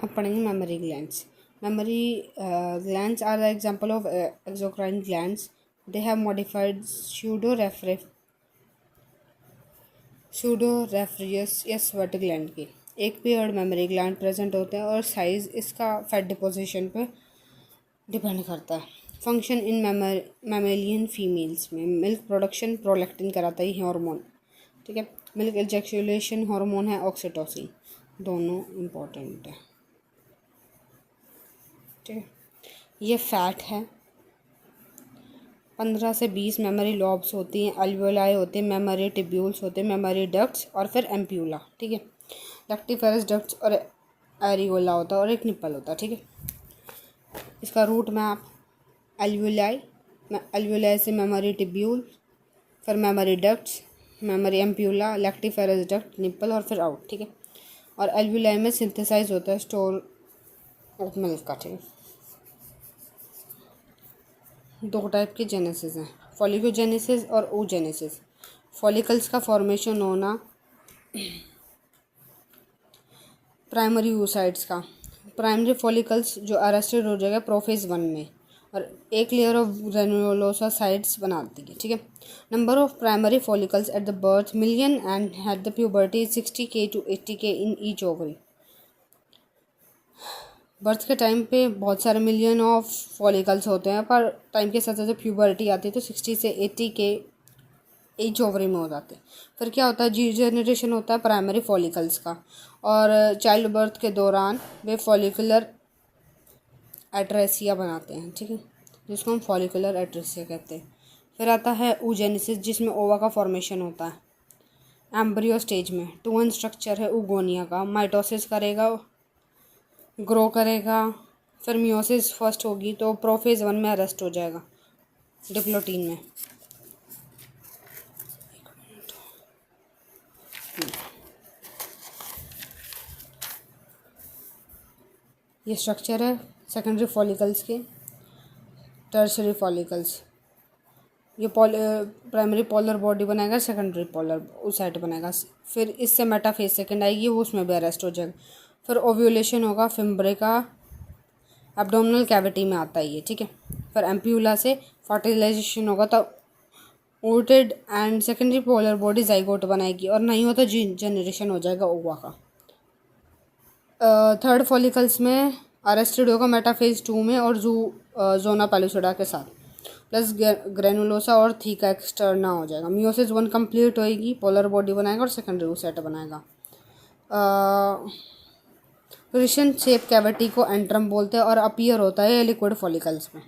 अब पढ़ेंगे mammary glands. Mammary glands are the example of exocrine glands. They have modified sudoriferous या sweat gland की एक paired memory gland present होते हैं और साइज इसका फैट डिपोजिशन पे डिपेंड करता है। फंक्शन इन मैमेलियन फीमेल्स में मिल्क प्रोडक्शन प्रोलैक्टिन कराता है हार्मोन, ठीक है। मिल्क इजैक्यूलेशन हार्मोन है ऑक्सीटोसिन, दोनों इम्पोर्टेंट है, ठीक है। ये फैट है। 15 से 20 मेमोरी लॉब्स होती हैं, अल्वियोलाई होते हैं, मेमोरी टिब्यूल्स होते हैं, मेमोरी डक्ट्स और फिर एम्प्यूला, ठीक है। लैक्टिफेरस डक्ट्स और एरियोला होता है और एक निप्पल होता है, ठीक है। इसका रूट मैप एल्वियोलाई से मेमोरी टिब्यूल, फिर memory ducts, memory ampulla, lactiferous duct, nipple और फिर आउट, ठीक है। और एल्वियोलाई में सिंथेसाइज होता है स्टोर ऑफ मिल्क का, ठीक है। दो टाइप के जेनेसिस हैं, फॉलिकोजेनेसिस और oogenesis। फॉलिकल्स का फॉर्मेशन होना प्राइमरी oocytes का, प्राइमरी फॉलिकल्स जो अरेस्टेड हो जाएगा प्रोफेज 1 में और एक लेयर ऑफ ग्रेनुलोसाइट्स बनाती है, ठीक है। Number of primary follicles at the birth million and at the puberty 60K to 80K in each ovary. Birth के टाइम पे बहुत सारे मिलियन ऑफ फॉलिकल्स होते हैं, पर टाइम के साथ साथ प्यूबर्टी आती है तो 60 से 80K ईच ओवरी में हो जाते हैं। फिर क्या होता है, जी जनरेशन होता है प्राइमरी फॉलिकल्स का और चाइल्ड बर्थ के दौरान वे फॉलिकुलर एट्रेसिया बनाते हैं, ठीक है, जिसको हम फॉलिकुलर एट्रेसिया कहते हैं। फिर आता है oogenesis जिसमें ओवा का फॉर्मेशन होता है एम्ब्रियो स्टेज में। 2 स्ट्रक्चर है oogonia का, माइटोसिस करेगा, ग्रो करेगा, फिर मियोसिस फर्स्ट होगी तो प्रोफेज 1 में अरेस्ट हो जाएगा डिप्लोटीन में। ये स्ट्रक्चर है सेकेंडरी फॉलिकल्स के, टर्शरी फॉलिकल्स। ये प्राइमरी पोलर बॉडी बनाएगा, सेकेंडरी पोलर oocyte बनाएगा, फिर इससे मेटाफेज सेकेंड आएगी, वो उसमें भी अरेस्ट हो जाएगा। फिर ओव्यूलेशन होगा, फिम्ब्रे का एब्डोमिनल कैविटी में आता है ये, ठीक है। फिर एम्प्यूला से फर्टिलाइजेशन होगा तो ootid and secondary polar body zygote बनाएगी और नहीं होता जीन जनरेशन हो जाएगा ओवा का। थर्ड फॉलिकल्स में अरेस्टेड होगा मेटाफेज 2 में और जोना पेलुसिडा के साथ, प्लस ग्रेनुलोसा और थीका एक्सटर्ना हो जाएगा। मियोसिस 1 कंप्लीट होएगी, पोलर बॉडी बनाएगा और सेकेंडरी oocyte बनाएगा। क्रिशन शेप कैविटी को एंट्रम बोलते हैं और अपीयर होता है लिक्विड फॉलिकल्स में।